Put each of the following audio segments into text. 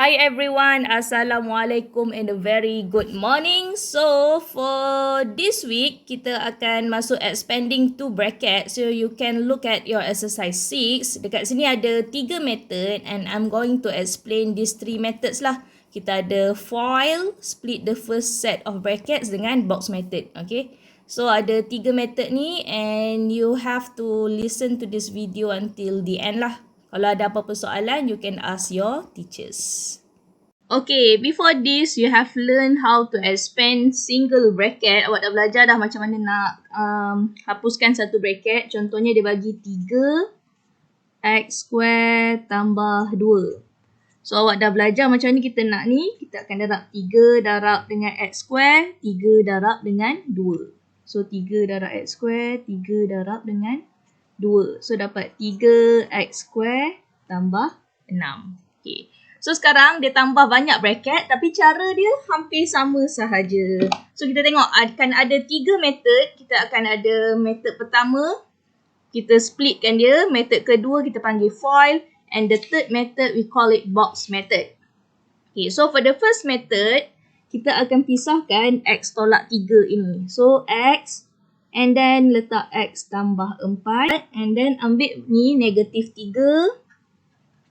Hi everyone, Assalamualaikum and a very good morning. So for this week, kita akan masuk expanding to bracket. So you can look at your exercise 6. Dekat sini ada 3 method and I'm going to explain these 3 methods lah. Kita ada foil, split the first set of brackets dengan box method. Okay. So ada 3 method ni and you have to listen to this video until the end lah. Kalau ada apa-apa soalan, you can ask your teachers. Okay, before this, you have learned how to expand single bracket. Awak dah belajar dah macam mana nak hapuskan satu bracket. Contohnya dia bagi 3x square tambah 2. So, awak dah belajar macam mana kita nak ni. Kita akan darab 3 darab dengan x square, 3 darab dengan 2. So, 3 darab x square, 3 darab dengan 2. So, dapat 3x square tambah 6. Okay. So, sekarang dia tambah banyak bracket tapi cara dia hampir sama sahaja. So, kita tengok akan ada 3 method. Kita akan ada method pertama. Kita splitkan dia. Method kedua kita panggil foil. And the third method we call it box method. Okay. So, for the first method, kita akan pisahkan x tolak 3 ini. So, x. And then letak x tambah 4. And then ambil ni negatif 3.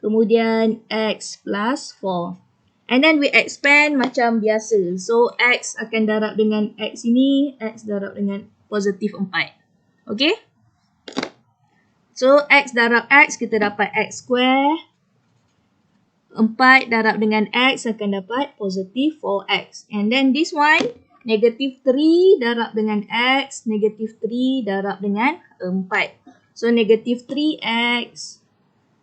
Kemudian x plus 4. And then we expand macam biasa. So x akan darab dengan x ini. X darab dengan positif 4. Okay. So x darab x kita dapat x square. 4 darab dengan x akan dapat positif 4x. And then this one. Negatif 3 darab dengan x, negatif 3 darab dengan 4. So, negatif 3x,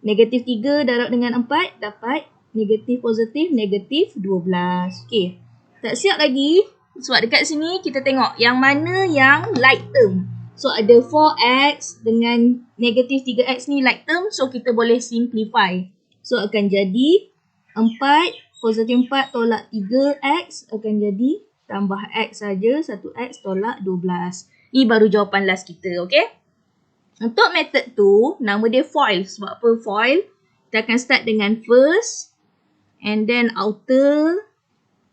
negatif 3 darab dengan 4, dapat negatif positif, negatif 12. Okay, tak siap lagi. Sebab dekat sini kita tengok yang mana yang like term. So, ada 4x dengan negatif 3x ni like term. So, kita boleh simplify. So, akan jadi 4, positif 4 tolak 3x akan jadi tambah x saja, 1x tolak 12. Ni baru jawapan last kita, okay? Untuk method tu, nama dia foil. Sebab apa foil? Kita akan start dengan first, and then outer,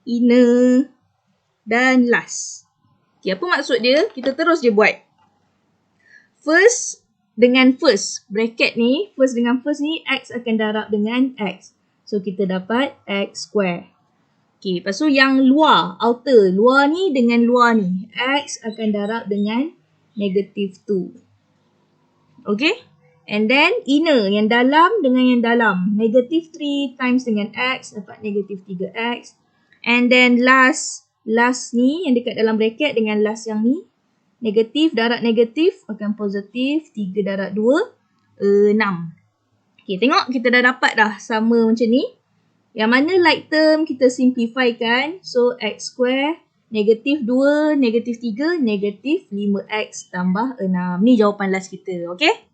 inner, dan last. Okay, apa maksud dia? Kita terus je buat. First dengan first. Bracket ni, first dengan first ni, x akan darab dengan x. So, kita dapat x square. Okay, lepas tu yang luar, outer, luar ni dengan luar ni. X akan darab dengan negatif 2. Okay. And then inner, yang dalam dengan yang dalam. Negatif 3 times dengan x, dapat negatif 3x. And then last ni yang dekat dalam bracket dengan last yang ni. Negatif darab negatif akan positif. 3 darab 2, 6. Okay, tengok kita dah dapat dah sama macam ni. Yang mana like term kita simplifykan. So, x square, negatif 2, negatif 3, negatif 5x tambah 6. Ni jawapan last kita, okay?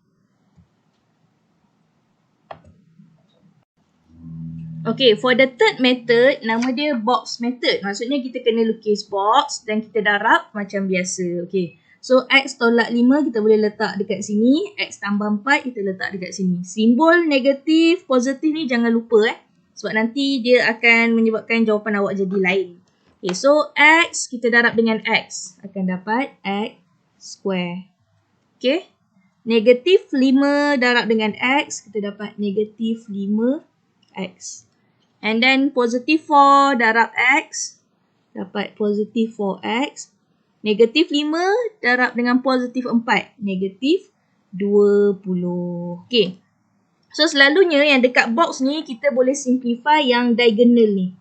Okay, for the third method, nama dia box method. Maksudnya kita kena lukis box dan kita darab macam biasa, okay? So, x tolak 5 kita boleh letak dekat sini. X tambah 4 kita letak dekat sini. Simbol negatif, positif ni jangan lupa sebab nanti dia akan menyebabkan jawapan awak jadi lain. Okay, so x kita darab dengan x. Akan dapat x square. Okay. Negatif 5 darab dengan x. Kita dapat negatif 5x. And then positif 4 darab x. Dapat positif 4x. Negatif 5 darab dengan positif 4. Negatif 20. Okay. So, selalunya yang dekat box ni, kita boleh simplify yang diagonal ni.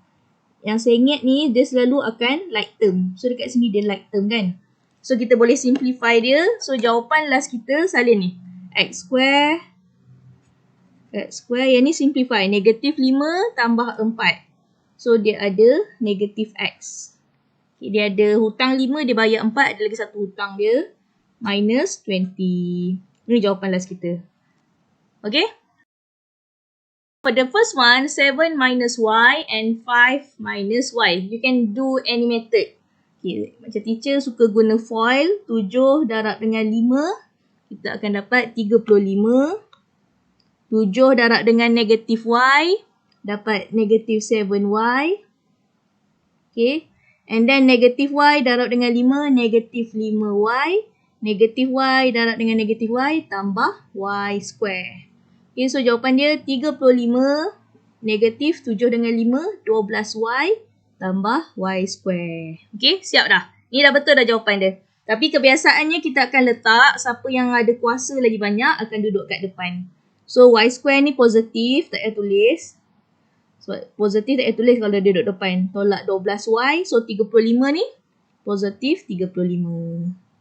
Yang saya ingat ni, dia selalu akan like term. So, dekat sini dia like term kan. So, kita boleh simplify dia. So, jawapan last kita salin ni. X square. Yang ni simplify. Negatif 5 tambah 4. So, dia ada negatif x. Okay, dia ada hutang 5, dia bayar 4. Ada lagi satu hutang dia. Minus 20. Ini jawapan last kita. Okay. For the first one, 7 minus y and 5 minus y. You can do any method. Okay, macam teacher suka guna foil. 7 darab dengan 5. Kita akan dapat 35. 7 darab dengan negatif y. dapat negative 7y. Okay. And then negative y darab dengan 5, negative 5y. Negative y darab dengan negative y tambah y square. Okay, so jawapan dia 35 negatif 7 dengan 5, 12y tambah y square. Okay, siap dah. Ni dah betul dah jawapan dia. Tapi kebiasaannya kita akan letak siapa yang ada kuasa lagi banyak akan duduk kat depan. So y square ni positif, tak payah tulis. So positif tak payah tulis kalau dia duduk depan. Tolak 12y, so 35 ni positif 35.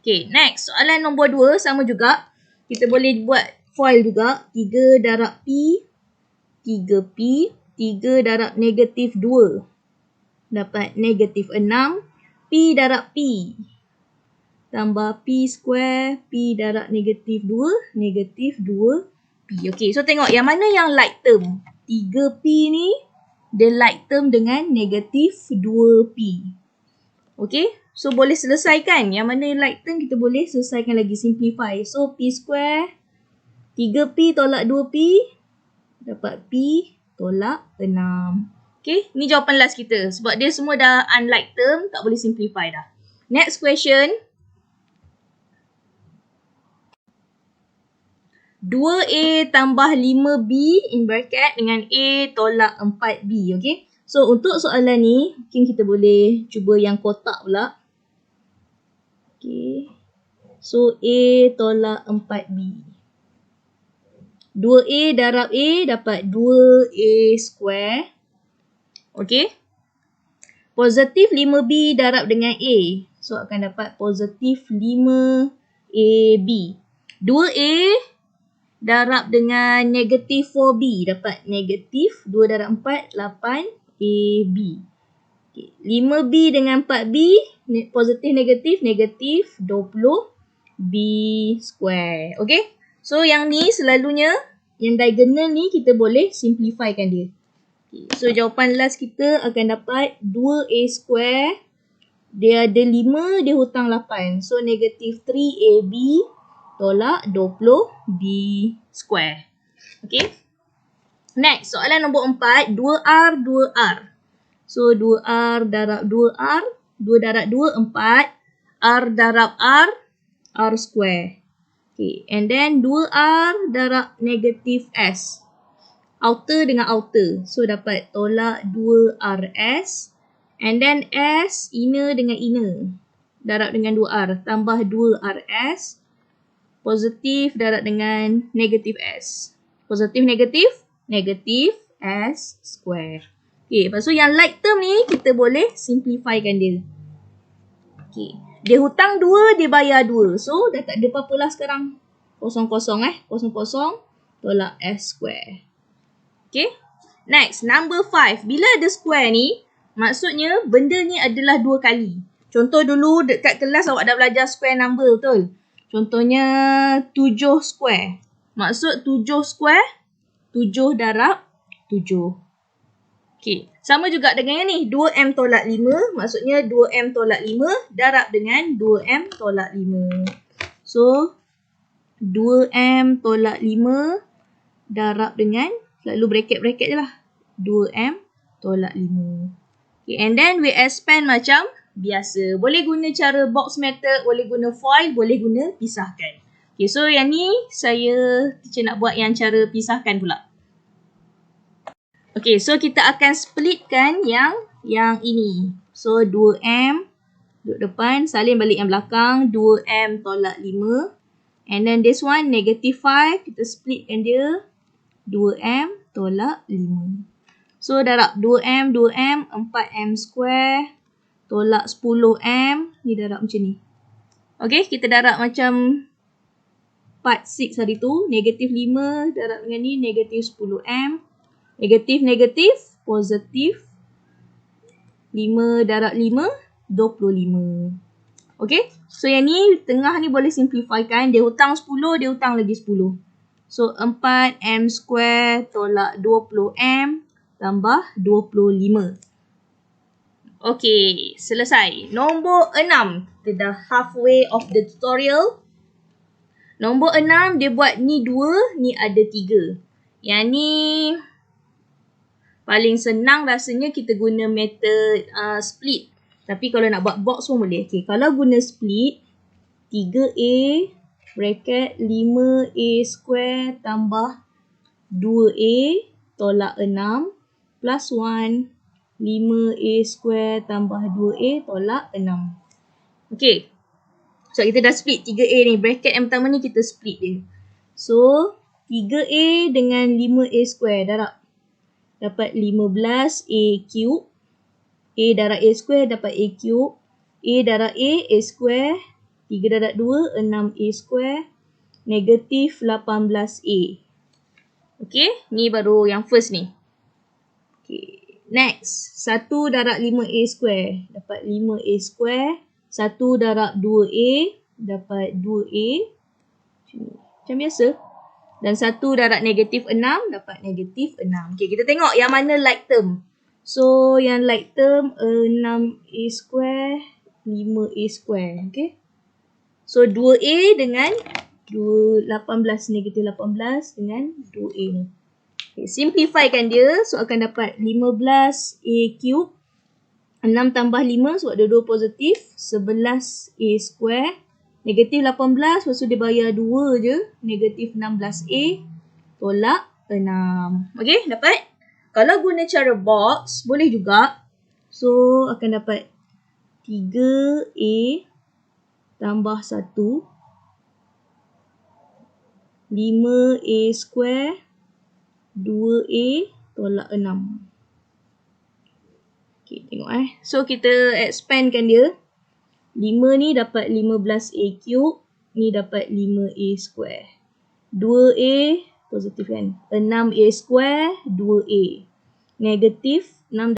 Okay, next. Soalan nombor 2 sama juga. Kita boleh buat foil juga. 3 darab P, 3P, 3 darab negatif 2. Dapat negatif 6. P darab P. Tambah P square, P darab negatif 2, negatif 2P. Okay, so tengok yang mana yang like term. 3P ni, dia like term dengan negatif 2P. Okay, so boleh selesaikan. Yang mana like term kita boleh selesaikan lagi, simplify. So P square, 3P tolak 2P, dapat P tolak 6. Okay, ni jawapan last kita. Sebab dia semua dah unlike term, tak boleh simplify dah. Next question. 2A tambah 5B in bracket dengan A tolak 4B. Okay. So untuk soalan ni, mungkin kita boleh cuba yang kotak pula. Okay. So A tolak 4B. 2A darab A dapat 2A square. Okay. Positif 5B darab dengan A. So akan dapat positif 5AB. 2A darab dengan negatif 4B dapat negatif 2 darab 4, 8AB. Okay. 5B dengan 4B, positif negatif, negatif 20B square. Okay. So yang ni selalunya, yang diagonal ni kita boleh simplifykan dia. Okay. So jawapan last kita akan dapat 2A square. Dia ada 5, dia hutang 8. So negatif 3AB tolak 20B square. Okay. Next, soalan nombor 4. 2R, 2R. So, 2R darab 2R. 2 darab 2, 4. R darab R, R square. Okay. And then, 2R darab negatif S. Outer dengan outer. So, dapat tolak 2RS. And then, S, inner dengan inner. Darab dengan 2R. Tambah 2RS. Positif darab dengan negatif S. Positif, negatif, negatif S square. Okay, lepas tu yang like term ni, kita boleh simplifykan dia. Okay, dia hutang 2, dia bayar 2. So, dah tak ada apa-apa lah sekarang. Kosong-kosong Kosong-kosong, tolak S square. Okay, next, number 5. Bila ada square ni, maksudnya benda ni adalah 2 kali. Contoh dulu dekat kelas awak dah belajar square number, betul? Contohnya 7 square. Maksud 7 square, 7 darab 7. Okay. Sama juga dengan yang ni. 2M tolak 5. Maksudnya 2M tolak 5 darab dengan 2M tolak 5. So, 2M tolak 5 darab dengan, selalu bracket-bracket je lah. 2M tolak 5. Okay. And then we expand macam biasa. Boleh guna cara box method, boleh guna foil, boleh guna pisahkan. Okay, so yang ni saya teacher nak buat yang cara pisahkan pula. Okay, so kita akan splitkan yang ini. So 2M duduk depan, salin balik yang belakang, 2M tolak 5. And then this one negative 5, kita splitkan dia 2M tolak 5. So darab 2M, 2M, 4M square. Tolak 10M. Ni darab macam ni. Okay, kita darab macam part 6 hari tu. Negatif 5 darab dengan ni. Negatif 10M. Negatif, negatif. Positif. 5 darab 5. 25. Okay. So yang ni, tengah ni boleh simplifykan. Dia hutang 10, dia hutang lagi 10. So 4M square tolak 20M. Tambah 25. Okay, selesai. Nombor 6. Kita dah halfway of the tutorial. Nombor 6, dia buat ni 2, ni ada 3. Yang ni Paling senang rasanya kita guna method split. Tapi kalau nak buat box pun boleh. Okay, kalau guna split, 3A bracket 5A square tambah 2A tolak 6 plus 1 5A square tambah 2A tolak 6. Okay. So kita dah split 3A ni. Bracket yang pertama ni kita split dia. So 3A dengan 5A square darab. Dapat 15A cube. A darab A square dapat A cube. A darab A square. 3 darab 2, 6A square. Negatif 18A. Okay, ni baru yang first ni. Okay, next. 1 darab 5A square. Dapat 5A square. 1 darab 2A. Dapat 2A. Macam biasa. Dan 1 darab negatif 6. Dapat negatif 6. Okay, kita tengok yang mana like term. So, yang like term 6A square. 5A square. Okay. So, 2A dengan 18. Negatif 18 dengan 2A ni. Okay, simplifikan dia. So, akan dapat 15A cube. 6 tambah 5 sebab dia 2 positif. 11A square. Negatif 18. Lepas tu dia bayar 2 je. Negatif 16A. Tolak 6. Okay, dapat? Kalau guna cara box, boleh juga. So, akan dapat 3A tambah 1. 5A square. 2A tolak 6. Okay, tengok So, kita expandkan dia. 5 ni dapat 15A cube. Ni dapat 5A square. 2A positif kan. 6A square. 2A. Negatif 6.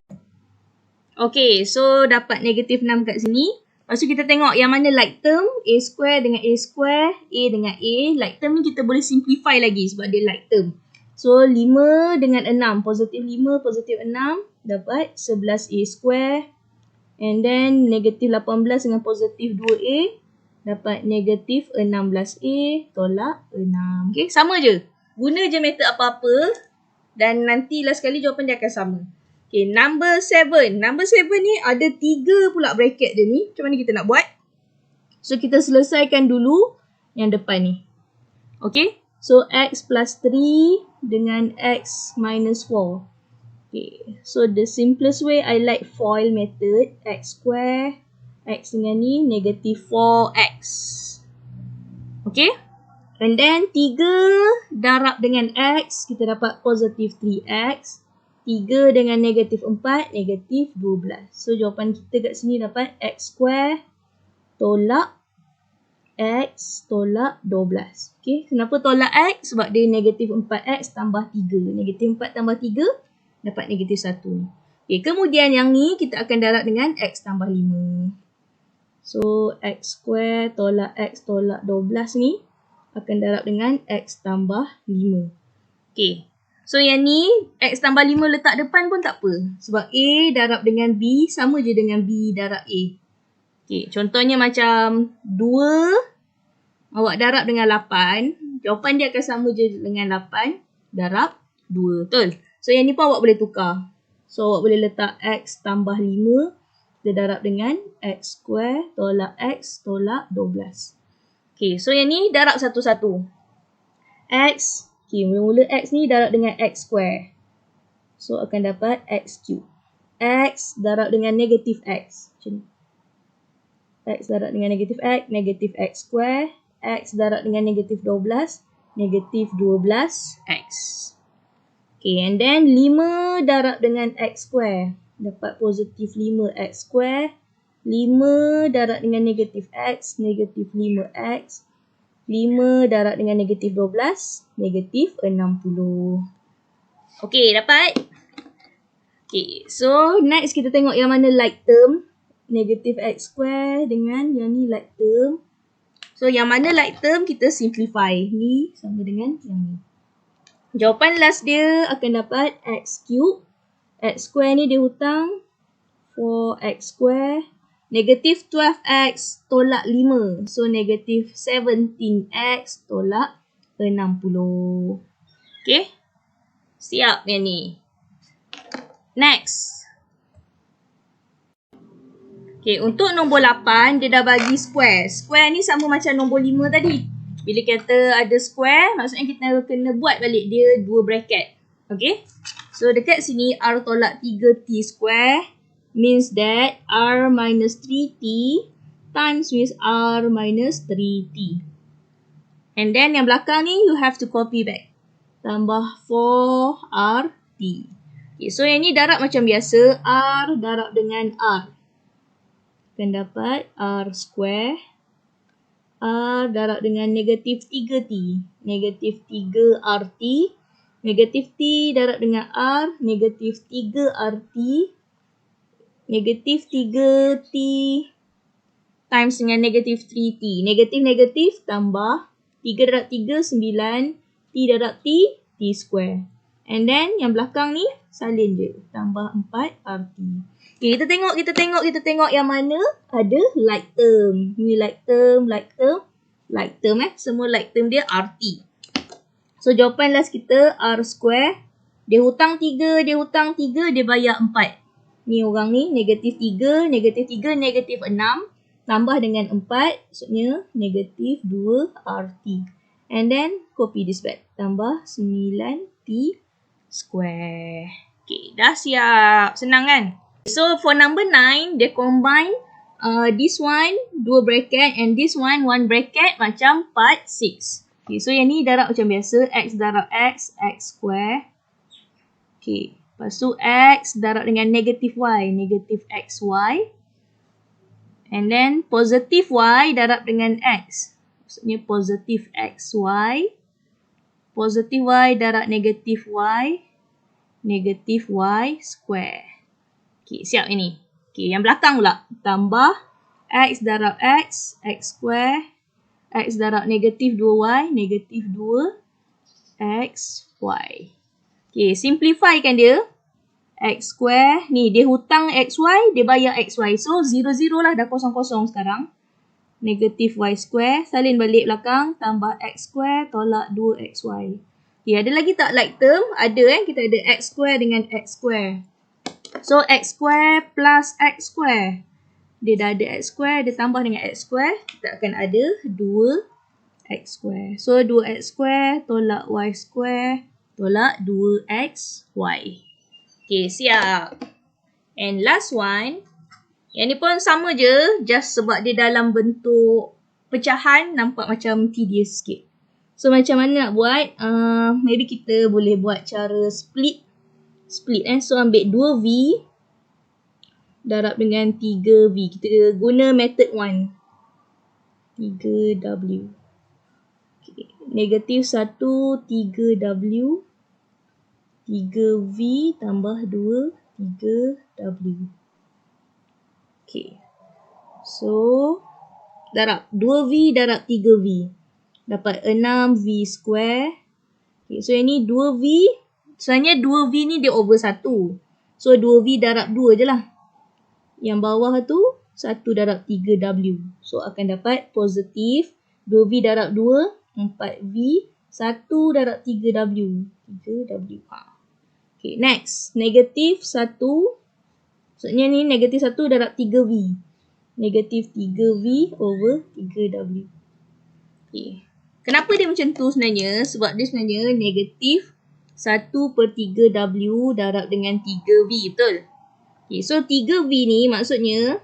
Okay, so dapat negatif 6 kat sini. Lepas tu kita tengok yang mana like term. A square dengan A square. A dengan A. Like term ni kita boleh simplify lagi sebab dia like term. So, 5 dengan 6. Positif 5, positif 6. Dapat 11A square. And then, negatif 18 dengan positif 2A. Dapat negatif 16A tolak 6. Okay, sama je. Guna je method apa-apa. Dan nanti last sekali jawapan dia akan sama. Okay, number 7. Number 7 ni ada 3 pula bracket dia ni. Macam mana kita nak buat? So, kita selesaikan dulu yang depan ni. Okay. So, x plus 3 dengan x minus 4. Okay. So, the simplest way I like FOIL method. X square. X dengan ni negatif 4x. Okay. And then 3 darab dengan x. Kita dapat positif 3x. 3 dengan negatif 4, negatif 12. So, jawapan kita kat sini dapat x square tolak x tolak 12. Okay, kenapa tolak x? Sebab dia negatif 4x tambah 3. Negatif 4 tambah 3, dapat negatif 1. Okay, kemudian yang ni kita akan darab dengan x tambah 5. So, x square tolak x tolak 12 ni akan darab dengan x tambah 5. Okay. So, yang ni, x tambah 5 letak depan pun tak apa. Sebab A darab dengan B sama je dengan B darab A. Okay, contohnya macam 2, awak darab dengan 8. Jawapan dia akan sama je dengan 8 darab 2. Betul? So, yang ni pun awak boleh tukar. So, awak boleh letak x tambah 5. Kita darab dengan x square tolak x tolak 12. Okay, so yang ni darab satu-satu. X. Okay, mula-mula x ni darab dengan x square. So, akan dapat x cube. X darab dengan negatif x. Macam ni. X darab dengan negatif x square. X darab dengan negatif 12. Negatif 12x. Okay, and then 5 darab dengan x square. Dapat positif 5x square. 5 darab dengan negatif x. Negatif 5x. 5 darab dengan negatif 12, negatif 60. Okay, dapat? Okay, so next kita tengok yang mana like term. Negatif x square dengan yang ni like term. So, yang mana like term kita simplify. Ni sama dengan yang ni. Jawapan last dia akan dapat x cube. X square ni dia hutang 4x square. Negatif 12x tolak 5. So, negatif 17x tolak 60. Okay. Siap yang ni. Next. Okay, untuk nombor 8, dia dah bagi square. Square ni sama macam nombor 5 tadi. Bila kita ada square, maksudnya kita kena buat balik dia 2 bracket. Okay. So, dekat sini, R tolak 3T square means that R minus 3T times with R minus 3T. And then yang belakang ni, you have to copy back. Tambah 4RT. Okay, so yang ni darab macam biasa. R darab dengan R. Akan dapat R square. R darab dengan negatif 3T. Negatif 3RT. Negatif T darab dengan R. Negatif 3RT. Negatif 3T times dengan negatif 3T. Negatif-negatif tambah 3 darab 3, 9. T darab T, T square. And then yang belakang ni salin je. Tambah 4RT. Okay, kita tengok yang mana ada like term. Ni like term. Semua like term dia RT. So, jawapan last kita R square. Dia hutang 3, dia bayar 4. Ni orang ni, negatif 3, negatif 6. Tambah dengan 4, maksudnya negatif 2 RT. And then, copy this back. Tambah 9T square. Okay, dah siap. Senang kan? So, for number 9, dia combine this one, 2 bracket, and this one, 1 bracket, macam part 6. Okay, so yang ni darab macam biasa. X darab X, X square. Okay, lepas tu X darab dengan negatif Y, negatif XY. And then, positif Y darab dengan X. Maksudnya, positif XY. Positif Y darab negatif Y. Negatif Y square. Okay, siap ini. Okay, yang belakang pula. Tambah X darab X, X square. X darab negatif 2Y, negatif 2XY. Okay, simplify kan dia. X square. Ni, dia hutang XY, dia bayar XY. So, 0, 0 lah. Dah kosong-kosong sekarang. Negatif Y square. Salin balik belakang. Tambah X square, tolak 2XY. Okay, ada lagi tak like term? Ada kita ada X square dengan X square. So, X square plus X square. Dia dah ada X square, dia tambah dengan X square. Kita akan ada 2X square. So, 2X square tolak Y square tolak 2XY. Okay, siap. And last one. Yang ni pun sama je. Just sebab dia dalam bentuk pecahan, nampak macam tedious sikit. So, macam mana nak buat? Maybe kita boleh buat cara split. So, ambil 2V darab dengan 3V. Kita guna method 1. 3W. Okay. Negatif 1, 3W. 3V tambah 2, 3W. Okay. So, darab 2V darab 3V. Dapat 6V square. Okay, so, yang ni 2V. Sebenarnya 2V ni dia over 1. So, 2V darab 2 je lah. Yang bawah tu 1 darab 3W. So, akan dapat positif 2V darab 2, 4V, 1 darab 3W. 3W. Okay, next. Negatif 1. Maksudnya ni negatif 1 darab 3V. Negatif 3V over 3W. Okay. Kenapa dia macam tu sebenarnya? Sebab dia sebenarnya negatif 1/3W darab dengan 3V, betul? Okay, so 3V ni maksudnya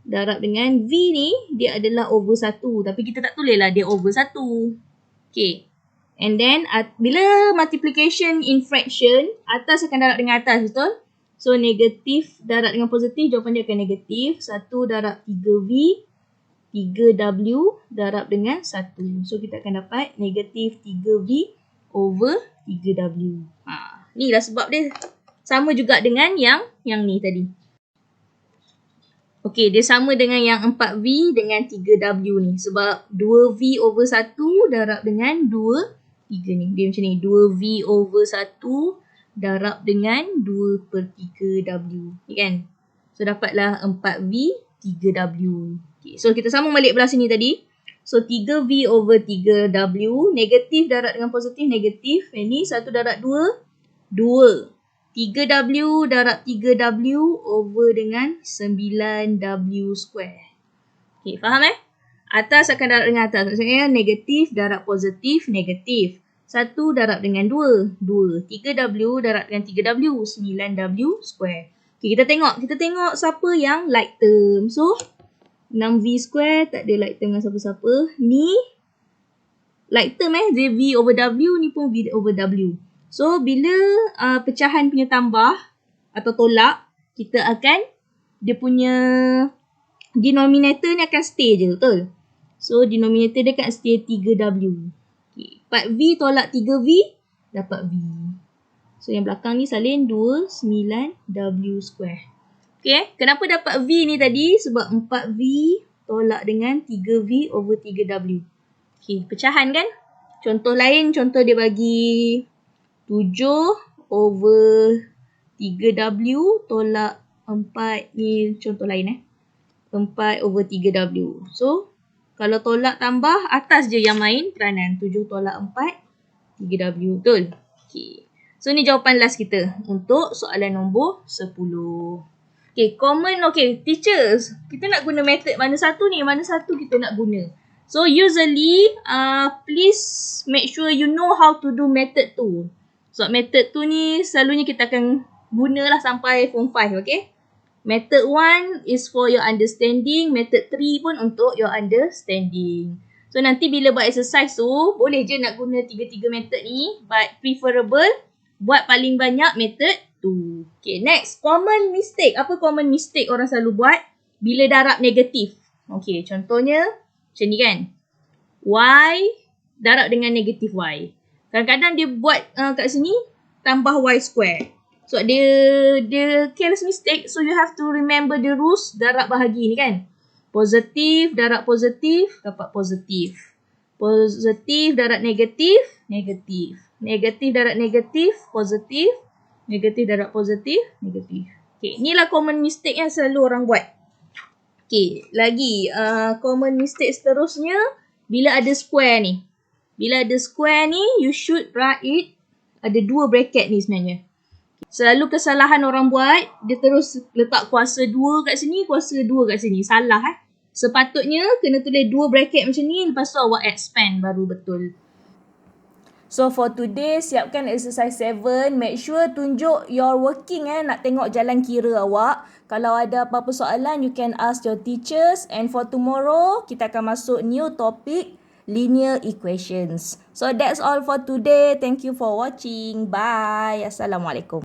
darab dengan V ni dia adalah over 1. Tapi kita tak tulis lah dia over 1. Okay. And then bila multiplication in fraction, atas akan darab dengan atas, betul? So negatif darab dengan positif, jawapan dia akan negatif. 1 darab 3V, 3W darab dengan 1. So kita akan dapat negatif 3V over 3W. Ni lah sebab dia sama juga dengan yang ni tadi. Okey, dia sama dengan yang 4V dengan 3W ni. Sebab 2V over 1 darab dengan 2, 3 ni. Dia macam ni. 2V over 1 darab dengan 2/3W. Ni kan? So, dapatlah 4V, 3W. Okay, so, kita sambung balik belah sini tadi. So, 3V over 3W. Negatif darab dengan positif, negatif. Ini 1 darab 2, 2. 3W darab 3W over dengan 9W square. Okay, faham Atas akan darab dengan atas. Maksudnya negatif darab positif, negatif. 1 darab dengan 2, 2. 3W darab dengan 3W, 9W square. Okay, kita tengok siapa yang like term. So, 6V square tak ada like term dengan siapa-siapa. Ni like term dia V over W, ni pun V over W. So, bila pecahan punya tambah atau tolak, kita akan, dia punya denominator ni akan stay je, betul? So, denominator dia akan stay 3W. Okay. 4V tolak 3V, dapat V. So, yang belakang ni salin 2, 9W square. Okay, kenapa dapat V ni tadi? Sebab 4V tolak dengan 3V over 3W. Okay, pecahan kan? Contoh lain, contoh dia bagi 7 over 3W tolak 4 ni contoh lain 4 over 3W. So, kalau tolak tambah, atas je yang main peranan. 7 tolak 4, 3W. Betul? Okay. So, ni jawapan last kita untuk soalan nombor 10. Okay, common. Okay, teachers. Kita nak guna method mana satu ni? Mana satu kita nak guna? So, usually, please make sure you know how to do method 2. So, method 2 ni selalunya kita akan gunalah sampai form 5, okay? Method 1 is for your understanding. Method 3 pun untuk your understanding. So, nanti bila buat exercise tu, boleh je nak guna 3-3 method ni. But preferable, buat paling banyak method 2. Okay, next. Common mistake. Apa common mistake orang selalu buat bila darab negatif? Okay, contohnya macam ni kan. Y darab dengan negatif Y. Kadang-kadang dia buat kat sini tambah Y square. So, dia careless mistake. So, you have to remember the rules darab bahagi ni kan. Positif darab positif, dapat positif. Positif darab negatif, negatif. Negatif darab negatif, positif. Negatif darab positif, negatif. Okay, inilah common mistake yang selalu orang buat. Okay, lagi common mistake seterusnya, bila ada square ni. Bila ada square ni, you should write ada 2 bracket ni sebenarnya. Selalu kesalahan orang buat, dia terus letak kuasa 2 kat sini, kuasa 2 kat sini. Salah Sepatutnya kena tulis 2 bracket macam ni, lepas tu awak expand baru betul. So for today, siapkan exercise 7. Make sure tunjuk your working nak tengok jalan kira awak. Kalau ada apa-apa soalan, you can ask your teachers. And for tomorrow, kita akan masuk new topic, linear equations. So that's all for today. Thank you for watching. Bye. Assalamualaikum.